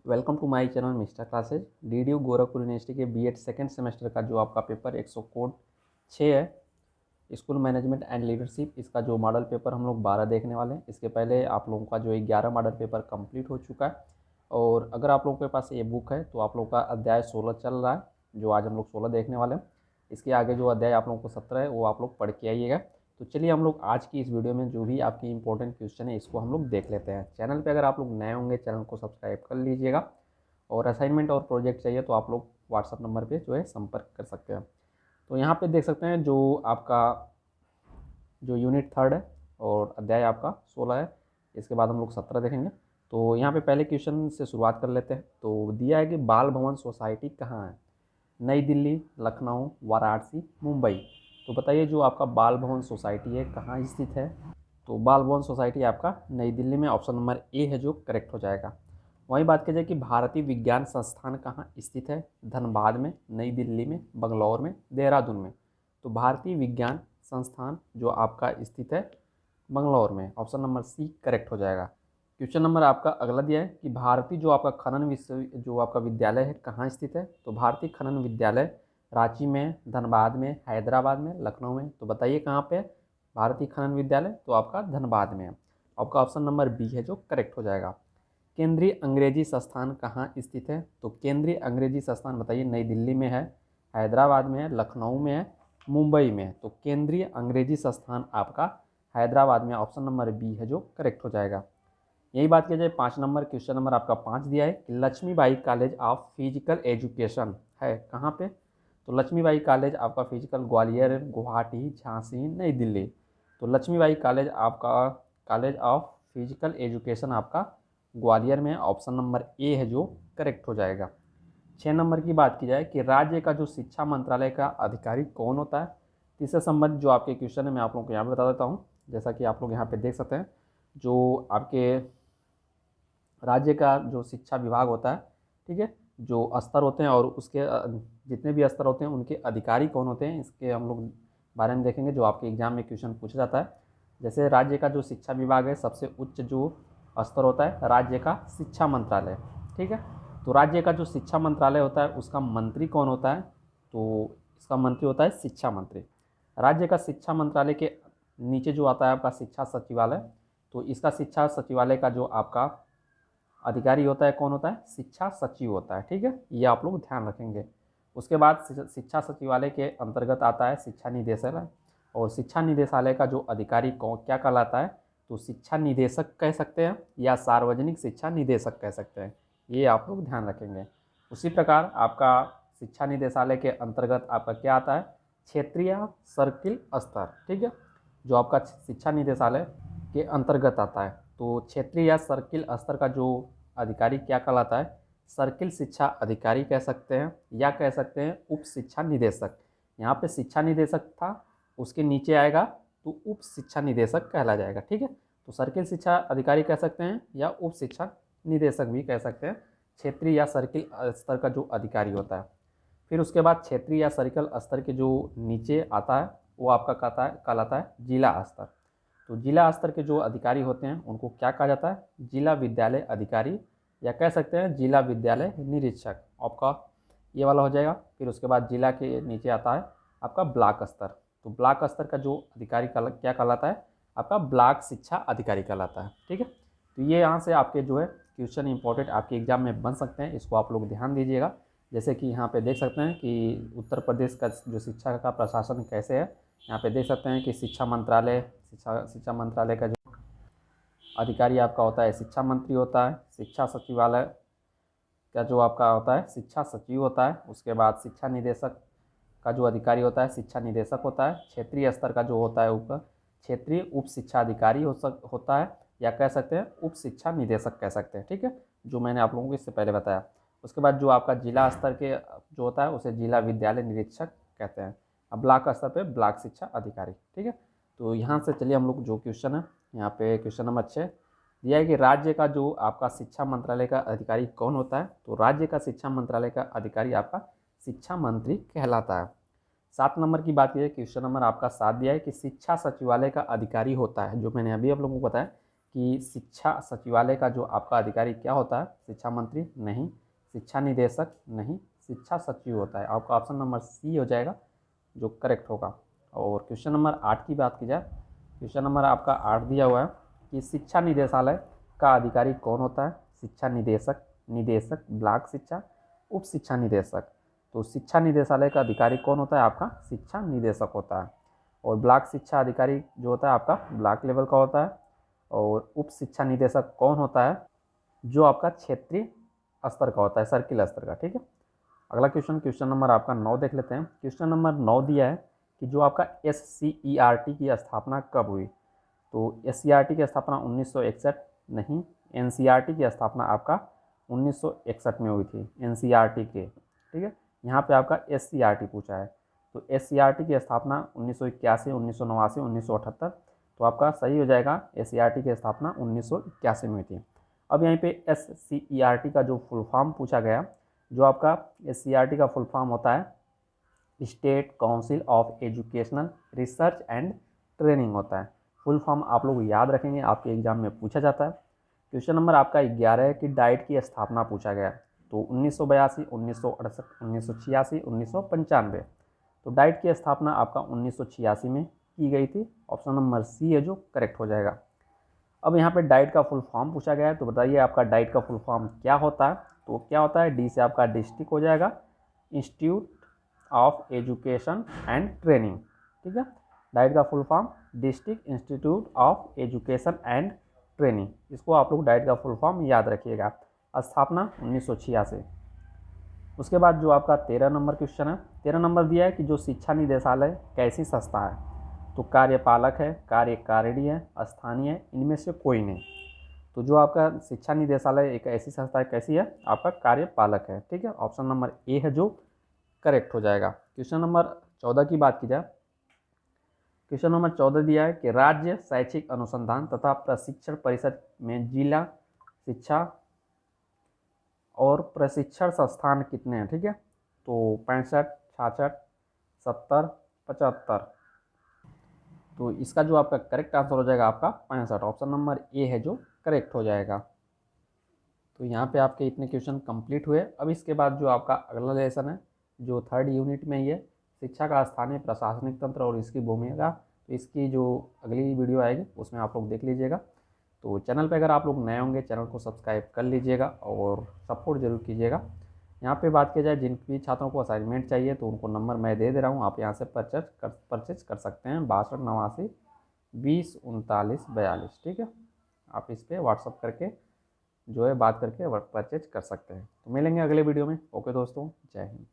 Welcome to my channel mister classes. DDU Gorakhpur university के B Ed second semester का जो आपका पेपर 100 कोड 6 है, स्कूल मैनेजमेंट एंड लीडरशिप, इसका जो मॉडल पेपर हम लोग 12 देखने वाले हैं। इसके पहले आप लोगों का जो 11 मॉडल पेपर कंप्लीट हो चुका है। और अगर आप लोगों के पास ये बुक है तो आप लोगों का अध्याय 16 चल रहा है, जो आज हम लोग 16 देखने वाले हैं। इसके आगे जो अध्याय आप लोगों को 17 है वो आप लोग पढ़ के आइएगा। तो चलिए हम लोग आज की इस वीडियो में जो भी आपकी इंपॉर्टेंट क्वेश्चन है इसको हम लोग देख लेते हैं। चैनल पे अगर आप लोग नए होंगे चैनल को सब्सक्राइब कर लीजिएगा। और असाइनमेंट और प्रोजेक्ट चाहिए तो आप लोग व्हाट्सअप नंबर पे जो है संपर्क कर सकते हैं। तो यहाँ पे देख सकते हैं जो आपका जो यूनिट 3 है और अध्याय आपका 16 है। इसके बाद हम लोग 17 देखेंगे। तो यहाँ पे पहले क्वेश्चन से शुरुआत कर लेते हैं। तो दिया है कि बाल भवन सोसाइटी कहाँ है? नई दिल्ली, लखनऊ, वाराणसी, मुंबई। तो बताइए जो आपका बाल भवन सोसाइटी है कहाँ स्थित है? तो बाल भवन सोसाइटी आपका नई दिल्ली में, ऑप्शन नंबर ए है जो करेक्ट हो जाएगा। वहीं बात की जाए कि भारतीय विज्ञान संस्थान कहाँ स्थित है? धनबाद में, नई दिल्ली में, बंगलौर में, देहरादून में। तो भारतीय विज्ञान संस्थान जो आपका स्थित है बंगलौर में, ऑप्शन नंबर सी करेक्ट हो जाएगा। क्वेश्चन नंबर आपका अगला दिया है कि भारतीय जो आपका खनन विश्व जो आपका विद्यालय है कहाँ स्थित है? तो भारतीय खनन विद्यालय रांची में, धनबाद में, हैदराबाद में, लखनऊ में। तो बताइए कहाँ पे है भारतीय खनन विद्यालय? तो आपका धनबाद में है। आपका ऑप्शन नंबर बी है जो करेक्ट हो जाएगा। केंद्रीय अंग्रेजी संस्थान कहाँ स्थित है? तो केंद्रीय अंग्रेजी संस्थान बताइए नई दिल्ली में है, हैदराबाद में है, लखनऊ में है, मुंबई में है। तो केंद्रीय अंग्रेजी संस्थान आपका हैदराबाद में, ऑप्शन नंबर बी है जो करेक्ट हो जाएगा। यही बात की जाए 5 नंबर, क्वेश्चन नंबर आपका 5 दिया है कि Laxmibai college of physical education है कहाँ पे? तो लक्ष्मीबाई कॉलेज आपका फिजिकल ग्वालियर, गुवाहाटी, झांसी, नई दिल्ली। तो लक्ष्मीबाई कॉलेज आपका कॉलेज ऑफ फिजिकल एजुकेशन आपका ग्वालियर में, ऑप्शन नंबर ए है जो करेक्ट हो जाएगा। 6 नंबर की बात की जाए कि राज्य का जो शिक्षा मंत्रालय का अधिकारी कौन होता है? तो इससे संबंधित जो आपके क्वेश्चन है मैं आप लोगों को यहाँ पे बता देता हूँ। जैसा कि आप लोग यहाँ पे देख सकते हैं, जो आपके राज्य का जो शिक्षा विभाग होता है, ठीक है, जो स्तर होते हैं और उसके जितने भी स्तर होते हैं उनके अधिकारी कौन होते हैं इसके हम लोग बारे में देखेंगे, जो आपके एग्जाम में क्वेश्चन पूछा जाता है। जैसे राज्य का जो शिक्षा विभाग है, सबसे उच्च जो स्तर होता है राज्य का शिक्षा मंत्रालय, ठीक है। तो राज्य का जो शिक्षा मंत्रालय होता है उसका मंत्री कौन होता है? तो इसका मंत्री होता है शिक्षा मंत्री। राज्य का शिक्षा मंत्रालय के नीचे जो आता है आपका शिक्षा सचिवालय, तो इसका शिक्षा सचिवालय का जो आपका अधिकारी होता है कौन होता है? शिक्षा सचिव होता है, ठीक है, ये आप लोग ध्यान रखेंगे। उसके बाद शिक्षा सचिवालय के अंतर्गत आता है शिक्षा निदेशालय, और शिक्षा निदेशालय का जो अधिकारी कौन क्या कहलाता है? तो शिक्षा निदेशक कह सकते हैं या सार्वजनिक शिक्षा निदेशक कह सकते हैं, ये आप लोग ध्यान रखेंगे। उसी प्रकार आपका शिक्षा निदेशालय के अंतर्गत आपका क्या आता है? क्षेत्रीय सर्किल स्तर, ठीक है, जो आपका शिक्षा निदेशालय के अंतर्गत आता है। तो क्षेत्रीय या सर्किल स्तर का जो अधिकारी क्या कहलाता है? सर्किल शिक्षा अधिकारी कह सकते हैं या कह सकते हैं उप शिक्षा निदेशक। यहाँ पे शिक्षा निदेशक था, उसके नीचे आएगा तो उप शिक्षा निदेशक कहला जाएगा, ठीक है। तो सर्किल शिक्षा अधिकारी कह सकते हैं या उप शिक्षा निदेशक भी कह सकते हैं, क्षेत्रीय या सर्किल स्तर का जो अधिकारी होता है। फिर उसके बाद क्षेत्रीय या सर्किल स्तर के जो नीचे आता है वो आपका कहलाता है जिला स्तर। तो जिला स्तर के जो अधिकारी होते हैं उनको क्या कहा जाता है? जिला विद्यालय अधिकारी या कह सकते हैं जिला विद्यालय निरीक्षक, आपका ये वाला हो जाएगा। फिर उसके बाद जिला के नीचे आता है आपका ब्लॉक स्तर। तो ब्लॉक स्तर का जो अधिकारी क्या कहलाता है? आपका ब्लॉक शिक्षा अधिकारी कहलाता है, ठीक है। तो ये यहाँ से आपके जो है क्वेश्चन इंपॉर्टेंट आपके एग्जाम में बन सकते हैं, इसको आप लोग ध्यान दीजिएगा। जैसे कि यहाँ पे देख सकते हैं कि उत्तर प्रदेश का जो शिक्षा का प्रशासन कैसे है। यहाँ पे देख सकते हैं कि शिक्षा मंत्रालय का जो अधिकारी आपका होता है शिक्षा मंत्री होता है। शिक्षा सचिवालय का जो आपका होता है शिक्षा सचिव होता है। उसके बाद शिक्षा निदेशक का जो अधिकारी होता है शिक्षा निदेशक होता है। क्षेत्रीय स्तर का जो होता है ऊपर क्षेत्रीय उप शिक्षा अधिकारी होता है या कह सकते हैं उप शिक्षा निदेशक कह सकते हैं, ठीक है, जो मैंने आप लोगों को इससे पहले बताया। उसके बाद जो आपका जिला स्तर के जो होता है उसे जिला विद्यालय निरीक्षक कहते हैं। अब ब्लॉक स्तर पे ब्लॉक शिक्षा अधिकारी, ठीक है। तो यहाँ से चलिए हम लोग जो क्वेश्चन है यहाँ पे क्वेश्चन नंबर 6 दिया है कि राज्य का जो आपका शिक्षा मंत्रालय का अधिकारी कौन होता है? तो राज्य का शिक्षा मंत्रालय का अधिकारी आपका शिक्षा मंत्री कहलाता है। 7 नंबर की बात की क्वेश्चन नंबर आपका 7 दिया है कि शिक्षा सचिवालय का अधिकारी होता है, जो मैंने अभी आप लोगों को बताया कि शिक्षा सचिवालय का जो आपका अधिकारी क्या होता है, शिक्षा मंत्री नहीं, शिक्षा निदेशक नहीं, शिक्षा सचिव होता है। आपका ऑप्शन नंबर सी हो जाएगा जो करेक्ट होगा। और क्वेश्चन नंबर 8 की बात की जाए, क्वेश्चन नंबर आपका 8 दिया हुआ है कि शिक्षा निदेशालय का अधिकारी कौन होता है। शिक्षा निदेशक, निदेशक, ब्लॉक शिक्षा, उप शिक्षा निदेशक। तो शिक्षा निदेशालय का अधिकारी कौन होता है, आपका शिक्षा निदेशक होता है। और ब्लॉक शिक्षा अधिकारी जो होता है आपका ब्लॉक लेवल का होता है। और उप शिक्षा निदेशक कौन होता है, जो आपका क्षेत्रीय स्तर का होता है, सर्किल स्तर का। ठीक है, अगला क्वेश्चन, क्वेश्चन नंबर आपका 9 देख लेते हैं। क्वेश्चन नंबर 9 दिया है कि जो आपका SCERT की स्थापना कब हुई। तो SCERT की स्थापना 1961 नहीं, NCERT की स्थापना आपका 1961 में हुई थी, NCERT के। ठीक है, यहाँ पे आपका SCERT पूछा है। तो SCERT की स्थापना 1981, 1989, 1978। तो आपका सही हो जाएगा, SCERT की स्थापना 1981 में हुई थी। अब यहाँ पे SCERT का जो फुल फॉर्म पूछा गया, जो आपका SCERT का फुल फॉर्म होता है state council of educational research and training होता है। फुल फॉर्म आप लोग याद रखेंगे, आपके एग्जाम में पूछा जाता है। क्वेश्चन नंबर आपका 11 है कि डाइट की स्थापना पूछा गया। तो 1982, 1968, 1986, 1995। तो डाइट की स्थापना आपका 1986 में की गई थी। ऑप्शन नंबर सी है जो करेक्ट हो जाएगा। अब यहाँ पे डाइट का फुल फॉर्म पूछा गया है, तो बताइए आपका डाइट का फुल फॉर्म क्या होता है। तो क्या होता है, डी से आपका डिस्ट्रिक्ट हो जाएगा, institute of education and training. ठीक है, डाइट का full form district institute of education and training. इसको आप लोग डाइट का फुल फॉर्म याद रखिएगा। स्थापना 1986। उसके बाद जो आपका 13 नंबर क्वेश्चन है, 13 नंबर दिया है कि जो शिक्षा निदेशालय कैसी संस्था है। तो कार्यपालक है, कार्यकारिणी है, स्थानीय है, इनमें से कोई नहीं। तो जो आपका शिक्षा निदेशालय एक ऐसी संस्था है, कैसी है, आपका कार्यपालक है। ठीक है, ऑप्शन नंबर ए है जो करेक्ट हो जाएगा। क्वेश्चन नंबर 14 की बात की जाए, क्वेश्चन नंबर 14 दिया है कि राज्य शैक्षिक अनुसंधान तथा प्रशिक्षण परिषद में जिला शिक्षा और प्रशिक्षण संस्थान कितने हैं। ठीक है, तो 65, 66, 70, 75। तो इसका जो आपका करेक्ट आंसर हो जाएगा आपका 65। ऑप्शन नंबर ए है जो करेक्ट हो जाएगा। तो यहाँ पे आपके इतने क्वेश्चन कंप्लीट हुए। अब इसके बाद जो आपका अगला लेसन है, जो 3rd यूनिट में ही है, शिक्षा का स्थानीय प्रशासनिक तंत्र और इसकी भूमिका। तो इसकी जो अगली वीडियो आएगी उसमें आप लोग देख लीजिएगा। तो चैनल पे अगर आप लोग नए होंगे, चैनल को सब्सक्राइब कर लीजिएगा और सपोर्ट जरूर कीजिएगा। यहाँ पे बात की जाए, जिन भी छात्रों को असाइनमेंट चाहिए तो उनको नंबर मैं दे रहा हूँ, आप यहाँ से परचेज कर सकते हैं। 62 89 20 39 42। ठीक है, आप इस पर व्हाट्सअप करके जो है बात करके परचेज कर सकते हैं। तो मिलेंगे अगले वीडियो में। ओके दोस्तों, जय हिंद।